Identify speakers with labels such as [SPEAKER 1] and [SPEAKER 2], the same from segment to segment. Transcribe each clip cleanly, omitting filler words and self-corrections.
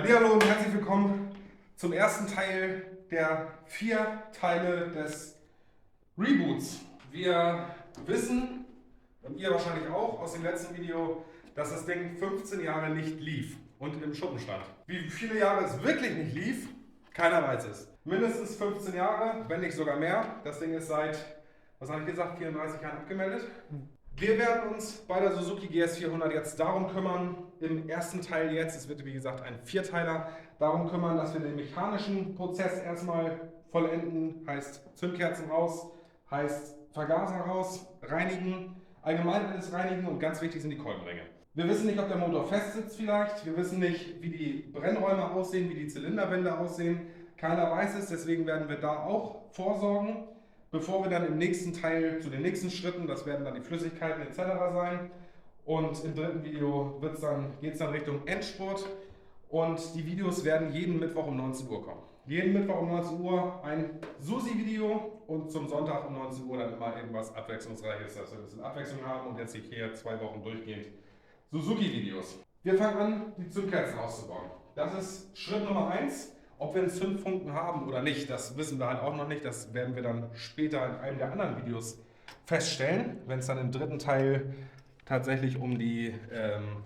[SPEAKER 1] Hallihallo und herzlich willkommen zum ersten Teil der 4 Teile des Reboots. Wir wissen, und ihr wahrscheinlich auch aus dem letzten Video, dass das Ding 15 Jahre nicht lief und im Schuppen stand. Wie viele Jahre es wirklich nicht lief, keiner weiß es. Mindestens 15 Jahre, wenn nicht sogar mehr. Das Ding ist seit, was habe ich gesagt, 34 Jahren abgemeldet. Wir werden uns bei der Suzuki GS400 jetzt darum kümmern, im ersten Teil jetzt, es wird wie gesagt ein Vierteiler, darum kümmern, dass wir den mechanischen Prozess erstmal vollenden, heißt Zündkerzen raus, heißt Vergaser raus, reinigen, allgemein alles reinigen und ganz wichtig sind die Kolbenringe. Wir wissen nicht, ob der Motor fest sitzt vielleicht, wir wissen nicht, wie die Brennräume aussehen, wie die Zylinderwände aussehen, keiner weiß es, deswegen werden wir da auch vorsorgen. Bevor wir dann im nächsten Teil zu den nächsten Schritten, das werden dann die Flüssigkeiten etc. sein. Und im dritten Video geht es dann Richtung Endspurt. Und die Videos werden jeden Mittwoch um 19 Uhr kommen. Jeden Mittwoch um 19 Uhr ein Susi-Video und zum Sonntag um 19 Uhr dann immer irgendwas Abwechslungsreiches, dass wir ein bisschen Abwechslung haben und jetzt hier 2 Wochen durchgehend Suzuki-Videos. Wir fangen an, die Zündkerzen auszubauen. Das ist Schritt Nummer 1. Ob wir einen Zündfunken haben oder nicht, das wissen wir halt auch noch nicht. Das werden wir dann später in einem der anderen Videos feststellen, wenn es dann im dritten Teil tatsächlich um die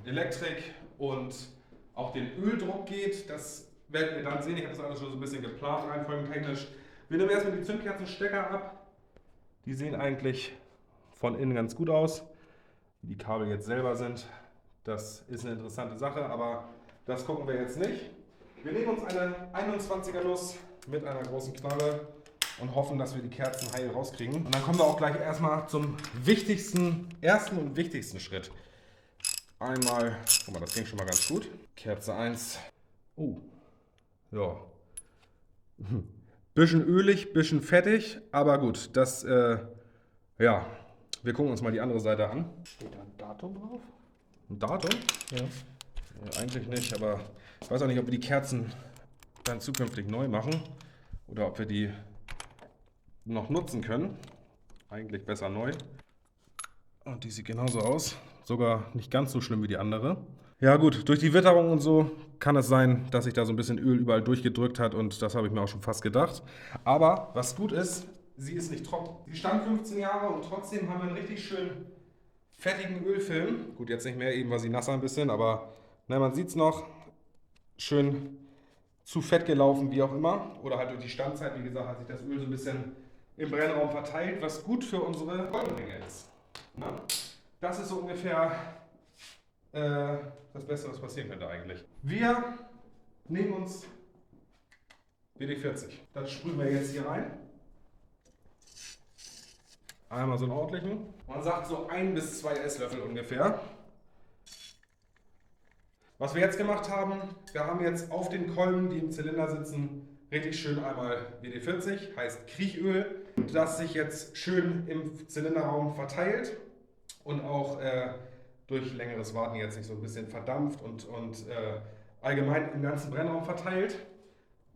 [SPEAKER 1] Elektrik und auch den Öldruck geht. Das werden wir dann sehen. Ich habe das alles schon so ein bisschen geplant, reihenfolgentechnisch. Wir nehmen erstmal die Zündkerzenstecker ab. Die sehen eigentlich von innen ganz gut aus. Wie die Kabel jetzt selber sind, das ist eine interessante Sache, aber das gucken wir jetzt nicht. Wir nehmen uns eine 21er Nuss mit einer großen Knarre und hoffen, dass wir die Kerzen heil rauskriegen. Und dann kommen wir auch gleich erstmal zum ersten und wichtigsten Schritt. Einmal, guck mal, das ging schon mal ganz gut. Kerze 1. Oh, ja. Bisschen ölig, bisschen fettig, aber gut, das, ja. Wir gucken uns mal die andere Seite an.
[SPEAKER 2] Steht da ein Datum drauf?
[SPEAKER 1] Ein Datum?
[SPEAKER 2] Ja.
[SPEAKER 1] Ja, eigentlich nicht, aber ich weiß auch nicht, ob wir die Kerzen dann zukünftig neu machen oder ob wir die noch nutzen können. Eigentlich besser neu. Und die sieht genauso aus. Sogar nicht ganz so schlimm wie die andere. Ja gut, durch die Witterung und so kann es sein, dass sich da so ein bisschen Öl überall durchgedrückt hat und das habe ich mir auch schon fast gedacht. Aber was gut ist, sie ist nicht trocken. Sie stand 15 Jahre und trotzdem haben wir einen richtig schönen fettigen Ölfilm. Gut, jetzt nicht mehr, eben war sie nasser ein bisschen, aber ne, man sieht es noch. Schön zu fett gelaufen, wie auch immer. Oder halt durch die Standzeit, wie gesagt, hat sich das Öl so ein bisschen im Brennraum verteilt, was gut für unsere Kolbenringe ist. Na? Das ist so ungefähr das Beste, was passieren könnte eigentlich. Wir nehmen uns WD-40. Das sprühen wir jetzt hier rein. Einmal so einen ordentlichen. Man sagt so 1 bis 2 Esslöffel ungefähr. Was wir jetzt gemacht haben, wir haben jetzt auf den Kolben, die im Zylinder sitzen, richtig schön einmal WD-40, heißt Kriechöl, das sich jetzt schön im Zylinderraum verteilt und auch durch längeres Warten jetzt nicht so ein bisschen verdampft und allgemein im ganzen Brennraum verteilt.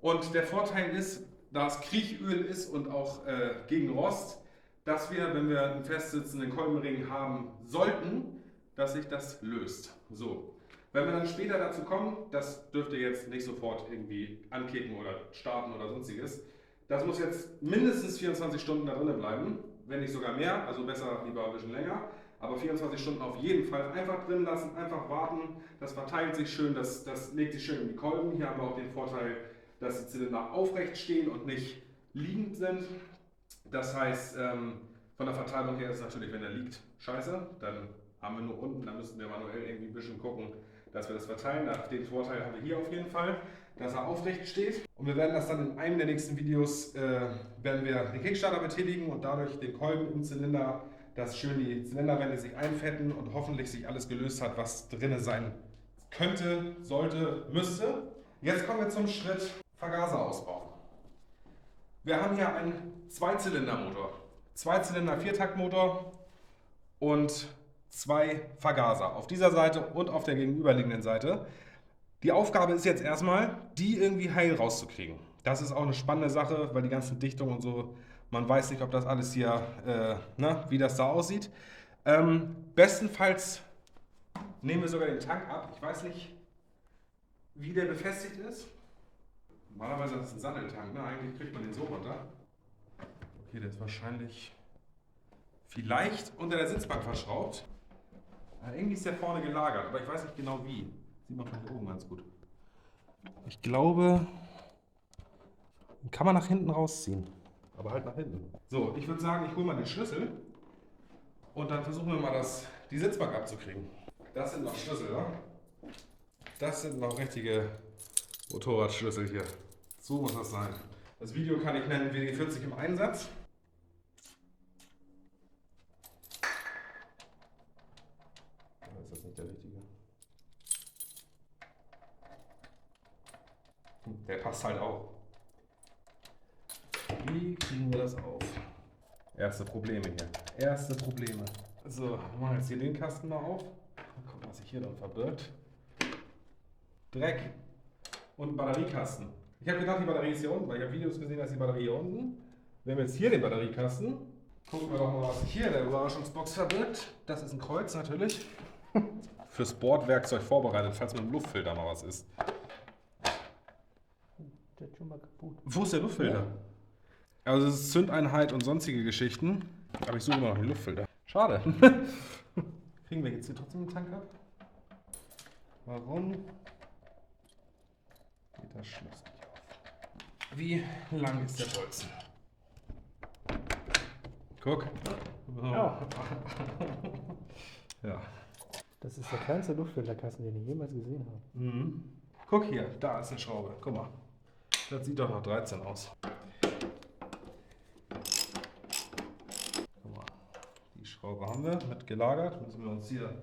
[SPEAKER 1] Und der Vorteil ist, da es Kriechöl ist und auch gegen Rost, dass wir, wenn wir einen festsitzenden Kolbenring haben sollten, dass sich das löst. So. Wenn wir dann später dazu kommen, das dürft ihr jetzt nicht sofort irgendwie ankicken oder starten oder sonstiges. Das muss jetzt mindestens 24 Stunden da drinnen bleiben, wenn nicht sogar mehr, also besser lieber ein bisschen länger. Aber 24 Stunden auf jeden Fall einfach drin lassen, einfach warten. Das verteilt sich schön, das legt sich schön in die Kolben. Hier haben wir auch den Vorteil, dass die Zylinder aufrecht stehen und nicht liegend sind. Das heißt, von der Verteilung her ist es natürlich, wenn er liegt, scheiße. Dann haben wir nur unten, dann müssen wir manuell irgendwie ein bisschen gucken, dass wir das verteilen. Den Vorteil haben wir hier auf jeden Fall, dass er aufrecht steht. Und wir werden das dann in einem der nächsten Videos, werden wir den Kickstarter betätigen und dadurch den Kolben im Zylinder, dass schön die Zylinderwände sich einfetten und hoffentlich sich alles gelöst hat, was drin sein könnte, sollte, müsste. Jetzt kommen wir zum Schritt Vergaser ausbauen. Wir haben hier einen Zweizylindermotor. Zweizylinder Viertaktmotor und 2 Vergaser auf dieser Seite und auf der gegenüberliegenden Seite. Die Aufgabe ist jetzt erstmal, die irgendwie heil rauszukriegen. Das ist auch eine spannende Sache, weil die ganzen Dichtungen und so, man weiß nicht, ob das alles hier, wie das da aussieht. Bestenfalls nehmen wir sogar den Tank ab. Ich weiß nicht, wie der befestigt ist. Normalerweise ist das ein Satteltank, ne? Eigentlich kriegt man den so runter. Okay, der ist wahrscheinlich vielleicht unter der Sitzbank verschraubt. Irgendwie ist der vorne gelagert, aber ich weiß nicht genau wie. Sieht man von hier oben ganz gut. Ich glaube, den kann man nach hinten rausziehen. Aber halt nach hinten. So, ich würde sagen, ich hole mal den Schlüssel und dann versuchen wir mal die Sitzbank abzukriegen. Das sind noch Schlüssel, oder? Das sind noch richtige Motorradschlüssel hier. So muss das sein. Das Video kann ich nennen WD-40 im Einsatz. Oder ist das nicht der richtige? Der passt halt auch. Wie kriegen wir das auf? Erste Probleme hier. Erste Probleme. So, wir machen jetzt hier den Kasten mal auf. Mal gucken, was sich hier dann verbirgt. Dreck und Batteriekasten. Ich habe gedacht, die Batterie ist hier unten, weil ich habe Videos gesehen, dass die Batterie hier unten. Wir haben jetzt hier den Batteriekasten. Gucken wir doch mal, was sich hier in der Überraschungsbox verbirgt. Das ist ein Kreuz natürlich. Fürs Bordwerkzeug vorbereitet, falls mit dem Luftfilter mal was ist.
[SPEAKER 2] Der ist schon mal kaputt.
[SPEAKER 1] Wo ist der Luftfilter? Also es ist Zündeinheit und sonstige Geschichten. Aber ich suche immer noch den Luftfilter. Schade. Kriegen wir jetzt hier trotzdem den Tank ab? Warum geht das Schloss nicht auf? Wie lang ist der Bolzen? Guck. Oh.
[SPEAKER 2] Ja.
[SPEAKER 1] Ja.
[SPEAKER 2] Das ist der kleinste Luftfilterkasten, den ich jemals gesehen habe.
[SPEAKER 1] Mhm. Guck hier, da ist eine Schraube. Guck mal. Das sieht doch nach 13 aus. Guck mal. Die Schraube haben wir mit gelagert. Müssen wir uns hier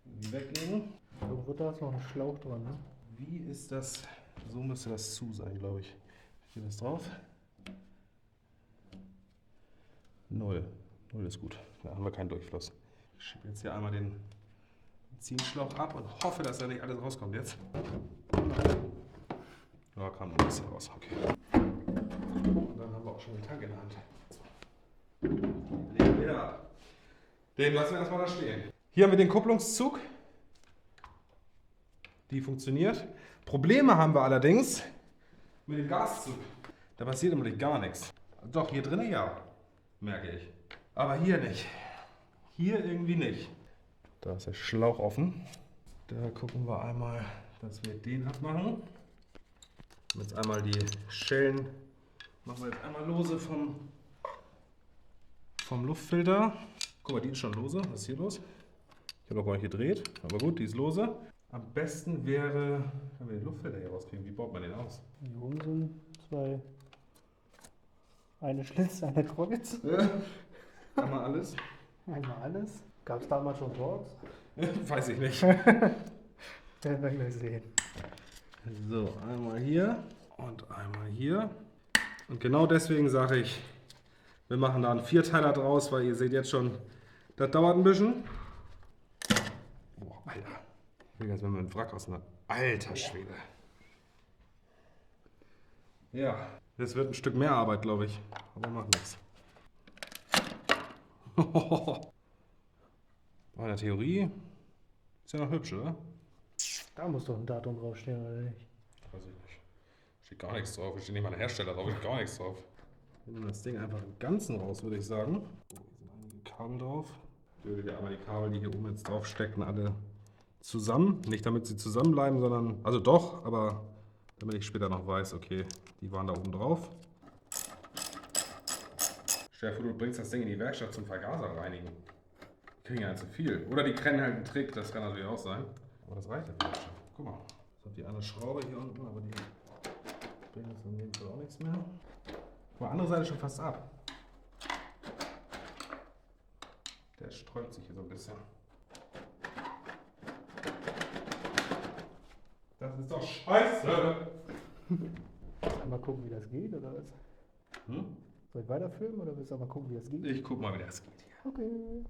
[SPEAKER 1] irgendwie weglegen.
[SPEAKER 2] Irgendwo da ist noch ein Schlauch dran, ne?
[SPEAKER 1] Wie ist das? So müsste das zu sein, glaube ich. Steht das drauf? 0. 0 ist gut. Da haben wir keinen Durchfluss. Ich schiebe jetzt hier einmal den Benzinschlauch ab und hoffe, dass da nicht alles rauskommt jetzt. Ja, kam noch ein bisschen raus. Okay. Und dann haben wir auch schon den Tank in der Hand. Legen wir ab. Den lassen wir erstmal da stehen. Hier haben wir den Kupplungszug. Die funktioniert. Probleme haben wir allerdings mit dem Gaszug. Da passiert im Moment gar nichts. Doch, hier drinnen ja, merke ich. Aber hier nicht. Hier irgendwie nicht. Da ist der Schlauch offen. Da gucken wir einmal, dass wir den abmachen. Jetzt einmal die Schellen machen wir jetzt einmal lose vom Luftfilter. Guck mal, die ist schon lose. Was ist hier los? Ich habe noch gar nicht gedreht, aber gut, die ist lose. Am besten wäre, wenn wir den Luftfilter hier rauskriegen, wie baut man den aus?
[SPEAKER 2] Hier oben sind zwei. Eine Schlitz, eine Kreuz.
[SPEAKER 1] Einmal alles?
[SPEAKER 2] Einmal alles. Gab es damals schon Torx?
[SPEAKER 1] Weiß ich nicht.
[SPEAKER 2] Werden wir gleich sehen.
[SPEAKER 1] So, einmal hier und einmal hier. Und genau deswegen sage ich, wir machen da einen Vierteiler draus, weil ihr seht jetzt schon, das dauert ein bisschen. Boah, Alter. Ich will jetzt mal mit dem Wrack auseinander. Alter Schwede. Ja, das wird ein Stück mehr Arbeit, glaube ich. Aber macht nichts. In der Theorie ist ja noch hübsch, oder?
[SPEAKER 2] Da muss doch ein Datum draufstehen, oder nicht?
[SPEAKER 1] Weiß ich nicht. Steht gar nichts drauf. Steht nicht mal ein Hersteller drauf, steht gar nichts drauf. Wir nehmen das Ding einfach im Ganzen raus, würde ich sagen. Oh, hier sind einige Kabel drauf. Ich würde dir einmal die Kabel, die hier oben jetzt drauf stecken, alle zusammen. Nicht damit sie zusammenbleiben, sondern, also doch, aber damit ich später noch weiß, okay, die waren da oben drauf. Stell dir vor, du bringst das Ding in die Werkstatt zum Vergaser reinigen. Die kriegen ja zu viel. Oder die kennen halt einen Trick, das kann natürlich auch sein. Aber das reicht ja vielleicht schon. Guck mal, ich habe die eine Schraube hier unten, aber die bringt jetzt in dem Fall auch nichts mehr. Guck mal, andere Seite schon fast ab. Der sträubt sich hier so ein bisschen. Das ist doch scheiße!
[SPEAKER 2] Mal gucken, wie das geht, oder was?
[SPEAKER 1] Hm?
[SPEAKER 2] Soll ich weiterfilmen, oder willst du mal gucken, wie das geht?
[SPEAKER 1] Ich guck mal, wie das geht hier.
[SPEAKER 2] Okay.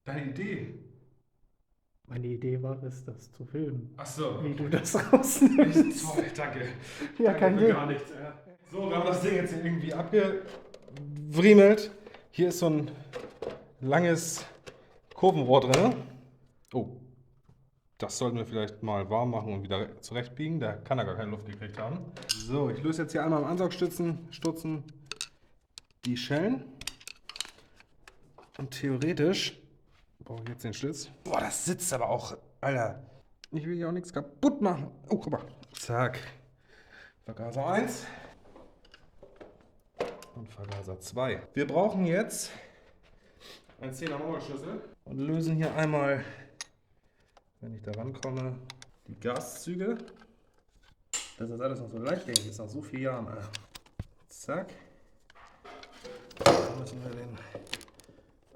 [SPEAKER 1] Deine Idee.
[SPEAKER 2] Meine Idee war es, das zu filmen.
[SPEAKER 1] Ach so.
[SPEAKER 2] Wie du das rausnimmst.
[SPEAKER 1] Sorry, danke.
[SPEAKER 2] Ja,
[SPEAKER 1] Danke
[SPEAKER 2] kein
[SPEAKER 1] für
[SPEAKER 2] Ding.
[SPEAKER 1] gar nichts. So, wir haben das Ding jetzt hier irgendwie abgewriemelt. Hier ist so ein langes Kurvenrohr drin. Oh, das sollten wir vielleicht mal warm machen und wieder zurechtbiegen. Da kann er gar keine Luft gekriegt haben. So, ich löse jetzt hier einmal im Ansaugstutzen die Schellen. Und theoretisch brauche ich jetzt den Schlitz. Boah, das sitzt aber auch, Alter. Ich will hier auch nichts kaputt machen. Oh, guck mal. Zack. Vergaser 1 und Vergaser 2. Wir brauchen jetzt einen 10er Maulschlüssel und lösen hier einmal, wenn ich da rankomme, die Gaszüge. Das ist alles noch so leichtgängig ist, nach so vielen Jahren. Alter. Zack. Dann müssen wir den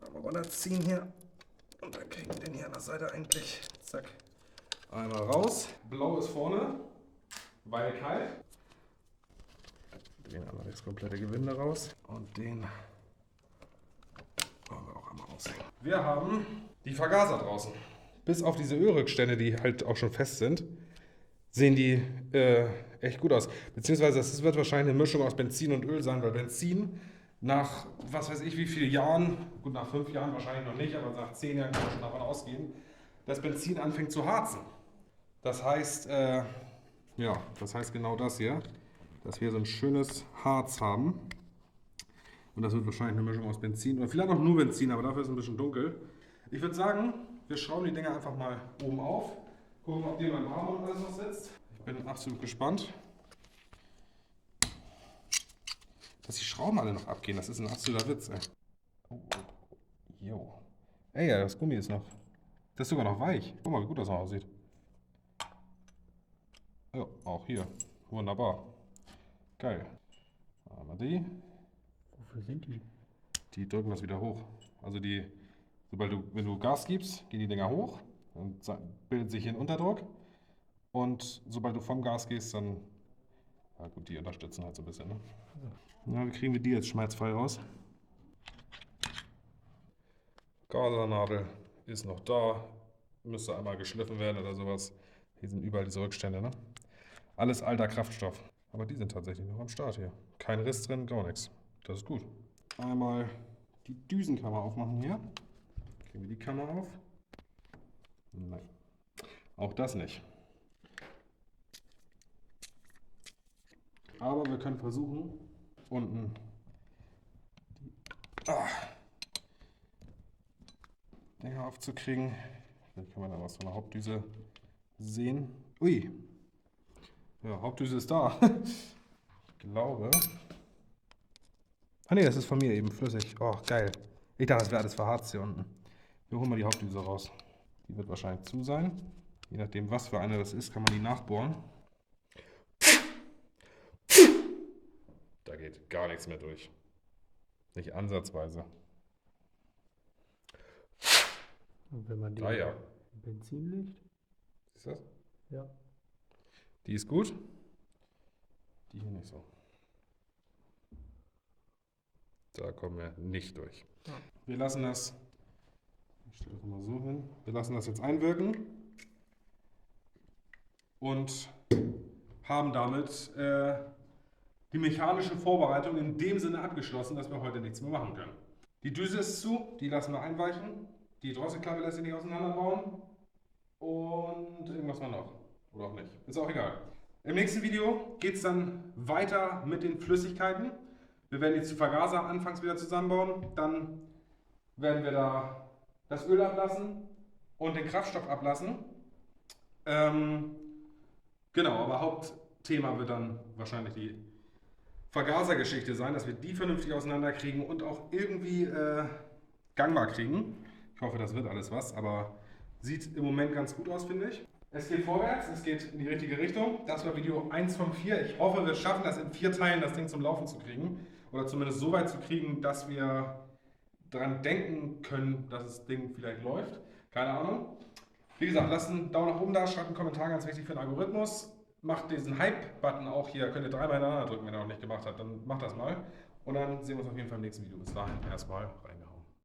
[SPEAKER 1] einmal runterziehen hier. Und dann kriegen wir den hier an der Seite eigentlich. Zack. Einmal raus. Blau ist vorne, weil kalt. Drehen einmal das komplette Gewinde raus. Und den wollen wir auch einmal aushängen. Wir haben die Vergaser draußen. Bis auf diese Ölrückstände, die halt auch schon fest sind, sehen die echt gut aus. Beziehungsweise das wird wahrscheinlich eine Mischung aus Benzin und Öl sein, weil Benzin nach, was weiß ich wie vielen Jahren, gut nach 5 Jahren wahrscheinlich noch nicht, aber nach 10 Jahren kann man schon davon ausgehen, dass Benzin anfängt zu harzen. Das heißt, das heißt genau das hier, dass wir so ein schönes Harz haben. Und das wird wahrscheinlich eine Mischung aus Benzin oder vielleicht auch nur Benzin, aber dafür ist es ein bisschen dunkel. Ich würde sagen, wir schrauben die Dinger einfach mal oben auf, gucken, ob die beim Rahmen alles noch sitzt. Ich bin absolut gespannt. Dass die Schrauben alle noch abgehen, das ist ein absoluter Witz, ey. Oh, jo. Ey, ja, das Gummi ist noch. Das ist sogar noch weich. Guck mal, wie gut das noch aussieht. Ja, auch hier. Wunderbar. Geil. Einmal die.
[SPEAKER 2] Wofür sind die?
[SPEAKER 1] Die drücken das wieder hoch. Also wenn du Gas gibst, gehen die Dinger hoch und bildet sich hier ein Unterdruck. Und sobald du vom Gas gehst, dann, ja gut, die unterstützen halt so ein bisschen, ne? Ja, wie kriegen wir die jetzt schmerzfrei raus? Gasernadel ist noch da. Müsste einmal geschliffen werden oder sowas. Hier sind überall diese Rückstände, ne? Alles alter Kraftstoff. Aber die sind tatsächlich noch am Start hier. Kein Riss drin, gar nichts. Das ist gut. Einmal die Düsenkammer aufmachen hier. Kriegen wir die Kammer auf? Nein. Auch das nicht. Aber wir können versuchen, unten die Dinger aufzukriegen. Vielleicht kann man da was von der Hauptdüse sehen. Ui. Ja, Hauptdüse ist da. Ich glaube. Ah ne, das ist von mir eben flüssig. Oh, geil. Ich dachte, das wäre alles verharzt hier unten. Wir holen mal die Hauptdüse raus. Die wird wahrscheinlich zu sein. Je nachdem, was für eine das ist, kann man die nachbohren. Da geht gar nichts mehr durch. Nicht ansatzweise.
[SPEAKER 2] Und wenn man die
[SPEAKER 1] Ja.
[SPEAKER 2] in Benzin legt?
[SPEAKER 1] Siehst du das?
[SPEAKER 2] Ja.
[SPEAKER 1] Die ist gut. Die hier nicht so. Da kommen wir nicht durch.
[SPEAKER 2] Ja.
[SPEAKER 1] Wir lassen das, ich stelle das mal so hin, wir lassen das jetzt einwirken und haben damit die mechanische Vorbereitung in dem Sinne abgeschlossen, dass wir heute nichts mehr machen können. Die Düse ist zu, die lassen wir einweichen, die Drosselklappe lässt sich nicht auseinanderbauen und irgendwas war noch. Oder auch nicht. Ist auch egal. Im nächsten Video geht es dann weiter mit den Flüssigkeiten. Wir werden jetzt die Vergaser anfangs wieder zusammenbauen. Dann werden wir da das Öl ablassen und den Kraftstoff ablassen. Genau, aber Hauptthema wird dann wahrscheinlich die Vergasergeschichte sein, dass wir die vernünftig auseinanderkriegen und auch irgendwie gangbar kriegen. Ich hoffe, das wird alles was, aber sieht im Moment ganz gut aus, finde ich. Es geht vorwärts, es geht in die richtige Richtung. Das war Video 1 von 4. Ich hoffe, wir schaffen das in 4 Teilen, das Ding zum Laufen zu kriegen. Oder zumindest so weit zu kriegen, dass wir daran denken können, dass das Ding vielleicht läuft. Keine Ahnung. Wie gesagt, lasst einen Daumen nach oben da, schreibt einen Kommentar, ganz wichtig für den Algorithmus. Macht diesen Hype-Button auch hier, könnt ihr 3 Mal hintereinander drücken, wenn ihr noch nicht gemacht habt. Dann macht das mal. Und dann sehen wir uns auf jeden Fall im nächsten Video. Bis dahin erstmal reingehauen.